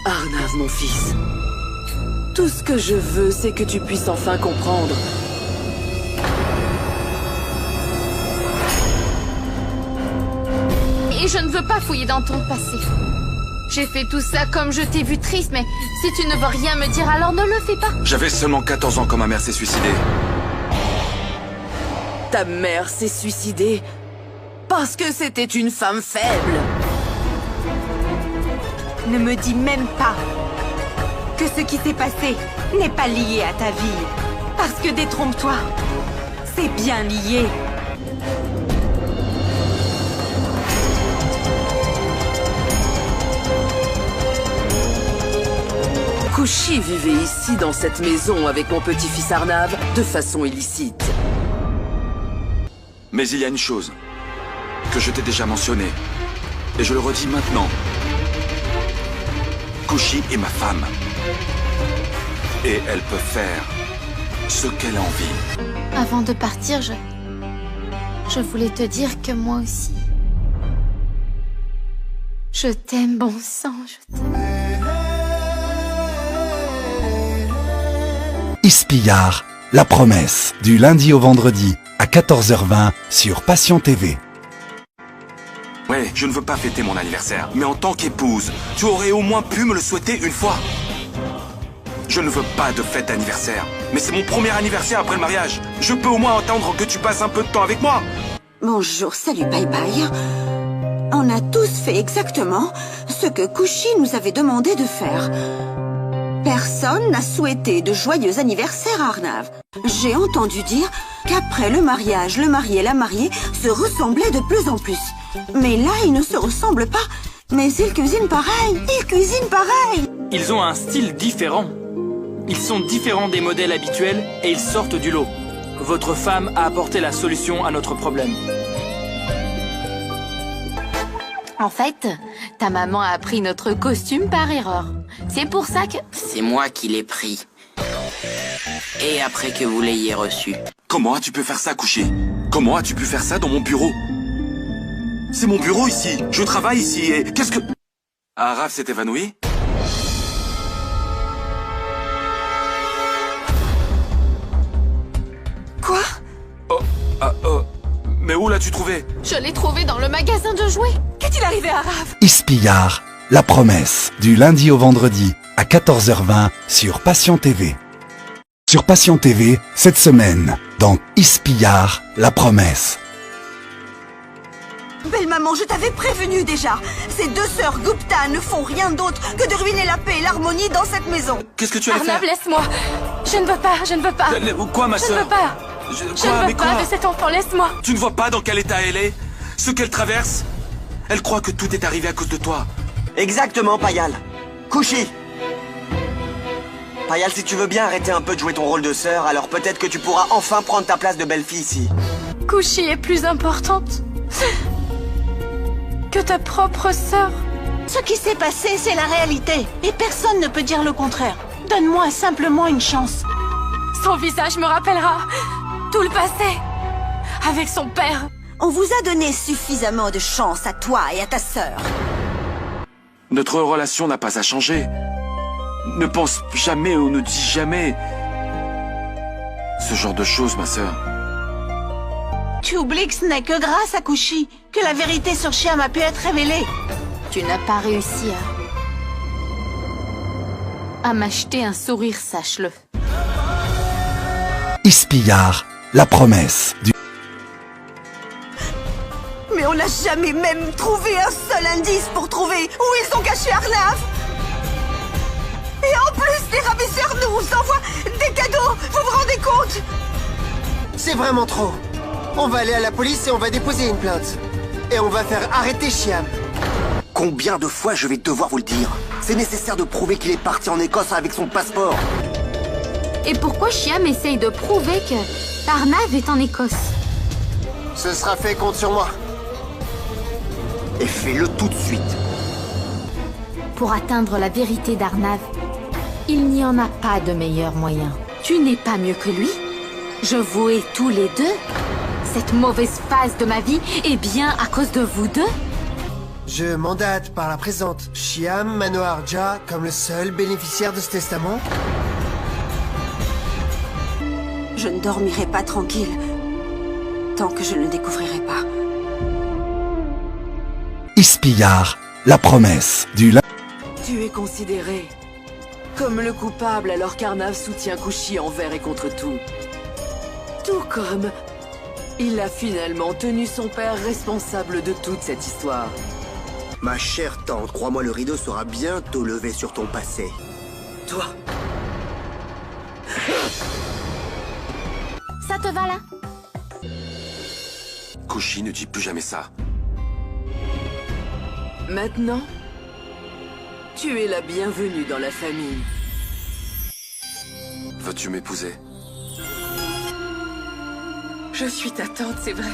Arnav, mon fils. Tout ce que je veux, c'est que tu puisses enfin comprendre. Et je ne veux pas fouiller dans ton passé. J'ai fait tout ça comme je t'ai vu triste, mais si tu ne veux rien me dire, alors ne le fais pas. J'avais seulement 14 ans quand ma mère s'est suicidée. Ta mère s'est suicidée parce que c'était une femme faible. Ne me dis même pas que ce qui s'est passé n'est pas lié à ta vie. Parce que détrompe-toi, c'est bien lié. Kushi vivait ici dans cette maison avec mon petit-fils Arnav de façon illicite. Mais il y a une chose que je t'ai déjà mentionnée, et je le redis maintenant. Kushi est ma femme. Et elle peut faire ce qu'elle a envie. Avant de partir, je voulais te dire que moi aussi. Je t'aime, bon sang, je t'aime. Ispillard, la promesse, du lundi au vendredi à 14h20 sur Passion TV. Ouais, je ne veux pas fêter mon anniversaire, mais en tant qu'épouse, tu aurais au moins pu me le souhaiter une fois. Je ne veux pas de fête d'anniversaire, mais c'est mon premier anniversaire après le mariage. Je peux au moins entendre que tu passes un peu de temps avec moi. Bonjour, salut, bye bye. On a tous fait exactement ce que Kushi nous avait demandé de faire. Personne n'a souhaité de joyeux anniversaire à Arnav. J'ai entendu dire qu'après le mariage, le marié et la mariée se ressemblaient de plus en plus. Mais là, ils ne se ressemblent pas. Mais ils cuisinent pareil. Ils cuisinent pareil. Ils ont un style différent. Ils sont différents des modèles habituels et ils sortent du lot. Votre femme a apporté la solution à notre problème. En fait, ta maman a pris notre costume par erreur. C'est pour ça que... C'est moi qui l'ai pris. Et après que vous l'ayez reçu. Comment as-tu pu faire ça, Kushi? Comment as-tu pu faire ça dans mon bureau? C'est mon bureau ici. Je travaille ici et... Qu'est-ce que... Araf s'est évanoui? Quoi? Mais où l'as-tu trouvé? Je l'ai trouvé dans le magasin de jouets. Qu'est-il arrivé à Arnav? Ispillard, la promesse, du lundi au vendredi à 14h20 sur Passion TV. Sur Passion TV, cette semaine, dans Ispillard, la promesse. Belle maman, je t'avais prévenu déjà. Ces deux sœurs Gupta ne font rien d'autre que de ruiner la paix et l'harmonie dans cette maison. Qu'est-ce que tu allais Arnav, faire? laisse-moi. Je ne veux pas, je ne veux pas. Quoi, ma Je ne sœur? veux pas. Je ne veux pas de cet enfant, laisse-moi. Tu ne vois pas dans quel état elle est? Ce qu'elle traverse? Elle croit que tout est arrivé à cause de toi. Exactement, Payal. Kushi. Payal, si tu veux bien arrêter un peu de jouer ton rôle de sœur, alors peut-être que tu pourras enfin prendre ta place de belle-fille ici. Kushi est plus importante que ta propre sœur. Ce qui s'est passé, c'est la réalité. Et personne ne peut dire le contraire. Donne-moi simplement une chance. Son visage me rappellera tout le passé. Avec son père. On vous a donné suffisamment de chance à toi et à ta sœur. Notre relation n'a pas à changer. Ne pense jamais ou ne dis jamais ce genre de choses, ma sœur. Tu oublies que ce n'est que grâce à Kushi que la vérité sur Shyam a pu être révélée. Tu n'as pas réussi à m'acheter un sourire, sache-le. Ispillard, la promesse, du... Mais on n'a jamais même trouvé un seul indice pour trouver où ils ont caché Arnav. Et en plus, les ravisseurs nous envoient des cadeaux. Vous vous rendez compte? C'est vraiment trop. On va aller à la police et on va déposer une plainte. Et on va faire arrêter Shyam. Combien de fois je vais devoir vous le dire? C'est nécessaire de prouver qu'il est parti en Écosse avec son passeport. Et pourquoi Shyam essaye de prouver que Arnav est en Écosse? Ce sera fait, compte sur moi. Et fais-le tout de suite. Pour atteindre la vérité d'Arnav, il n'y en a pas de meilleur moyen. Tu n'es pas mieux que lui. Je vous hais tous les deux. Cette mauvaise phase de ma vie est bien à cause de vous deux. Je mandate par la présente Shyam Manoharja comme le seul bénéficiaire de ce testament. Je ne dormirai pas tranquille tant que je ne découvrirai pas. Ispiyar, la promesse du lundi. Tu es considéré comme le coupable alors qu'Arnav soutient Kushi envers et contre tout. Tout comme il a finalement tenu son père responsable de toute cette histoire. Ma chère tante, crois-moi, le rideau sera bientôt levé sur ton passé. Toi, Ça te va là? Kushi, ne dis plus jamais ça. maintenant, tu es la bienvenue dans la famille. Veux-tu m'épouser? Je suis ta tante, c'est vrai.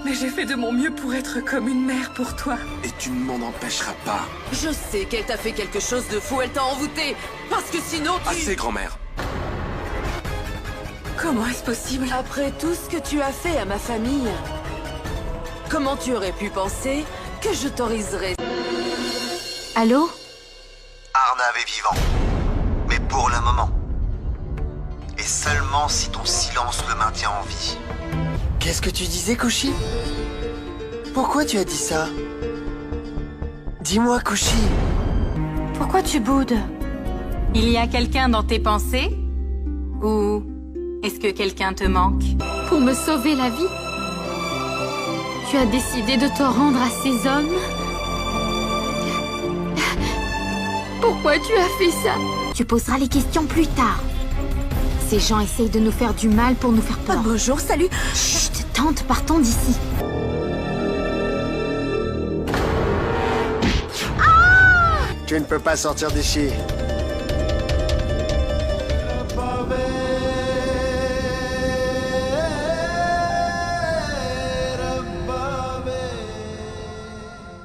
Mais j'ai fait de mon mieux pour être comme une mère pour toi. Et tu ne m'en empêcheras pas. Je sais qu'elle t'a fait quelque chose de fou, elle t'a envoûté. Parce que sinon tu... Assez, grand-mère. Comment est-ce possible? Après tout ce que tu as fait à ma famille, comment tu aurais pu penser que je t'autoriserais? Allô? Arnav est vivant. Mais pour le moment. Et seulement si ton silence le maintient en vie. Qu'est-ce que tu disais, Kushi? Pourquoi tu as dit ça? Dis-moi, Kushi. Pourquoi tu boudes? Il y a quelqu'un dans tes pensées? Ou est-ce que quelqu'un te manque? Pour me sauver la vie, tu as décidé de te rendre à ces hommes? Pourquoi tu as fait ça? Tu poseras les questions plus tard. Ces gens essayent de nous faire du mal pour nous faire peur. Oh, bonjour, salut. Chut, tante, partons d'ici. Tu ne peux pas sortir d'ici.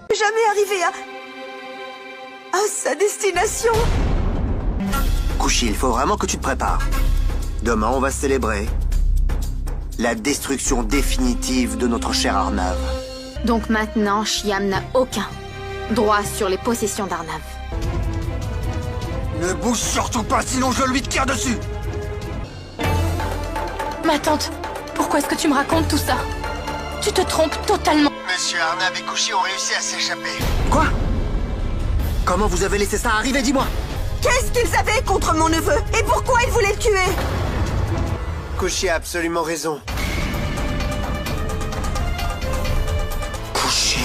Jamais arrivé à sa destination. Kushi, il faut vraiment que tu te prépares. Demain, on va célébrer la destruction définitive de notre cher Arnav. Donc maintenant, Shyam n'a aucun droit sur les possessions d'Arnav. Ne bouge surtout pas, sinon je lui tire dessus. Ma tante, pourquoi est-ce que tu me racontes tout ça? Tu te trompes totalement. Monsieur Arnav et Kushi ont réussi à s'échapper. Quoi? Comment vous avez laissé ça arriver, dis-moi? Qu'est-ce qu'ils avaient contre mon neveu? Et pourquoi ils voulaient le tuer? Kushi a absolument raison. Kushi,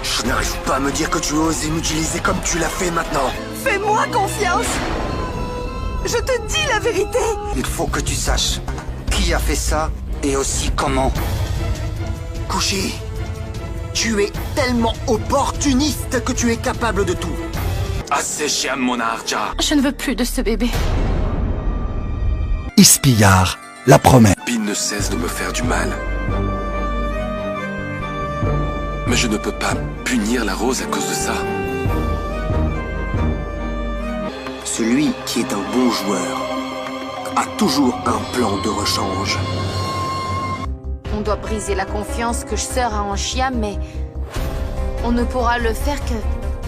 je n'arrive pas à me dire que tu as osé m'utiliser comme tu l'as fait maintenant. Fais-moi confiance. Je te dis la vérité. Il faut que tu saches qui a fait ça et aussi comment. Kushi, tu es tellement opportuniste que tu es capable de tout. Assez, Shyam Manoharja. Je ne veux plus de ce bébé. Ispiyar, la promesse. Pin ne cesse de me faire du mal. Mais je ne peux pas punir la rose à cause de ça. Celui qui est un bon joueur a toujours un plan de rechange. On doit briser la confiance que Sœur a en Shyam, mais on ne pourra le faire que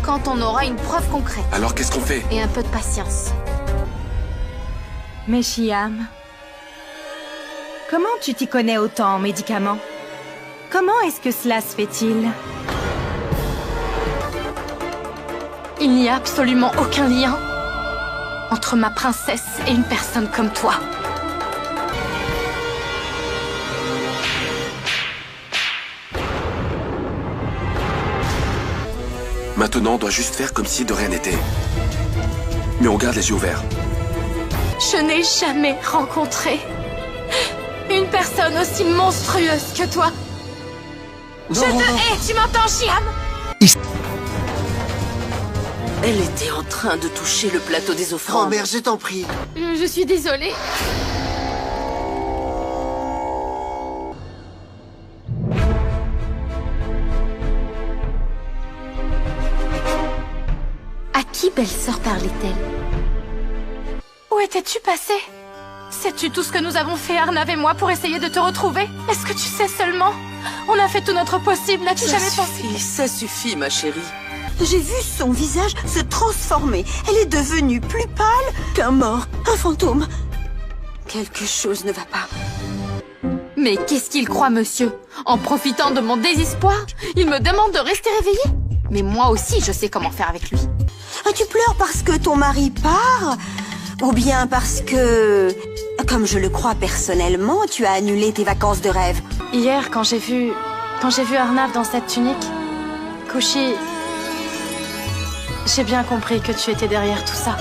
quand on aura une preuve concrète. Alors qu'est-ce qu'on fait? Et un peu de patience. Mais Shyam, comment tu t'y connais autant en médicaments? Comment est-ce que cela se fait-il? Il n'y a absolument aucun lien entre ma princesse et une personne comme toi. Maintenant, on doit juste faire comme si de rien n'était. Mais on garde les yeux ouverts. Je n'ai jamais rencontré une personne aussi monstrueuse que toi. Je te hais, tu m'entends, Shyam? Elle était en train de toucher le plateau des offrandes. Grand-mère, je t'en prie. Je suis désolée. À qui belle-sœur parlait-elle? Où étais-tu passé? Sais-tu tout ce que nous avons fait, Arnav et moi, pour essayer de te retrouver? Est-ce que tu sais seulement On a fait tout notre possible, n'as-tu jamais pensé? Ça suffit, ma chérie. J'ai vu son visage se transformer. Elle est devenue plus pâle qu'un mort, un fantôme. Quelque chose ne va pas. Mais qu'est-ce qu'il croit, monsieur? En profitant de mon désespoir, il me demande de rester réveillée? Mais moi aussi, je sais comment faire avec lui. Tu pleures parce que ton mari part? Ou bien parce que, comme je le crois personnellement, tu as annulé tes vacances de rêve? Hier, quand j'ai vu Arnav dans cette tunique, Kushi, j'ai bien compris que tu étais derrière tout ça.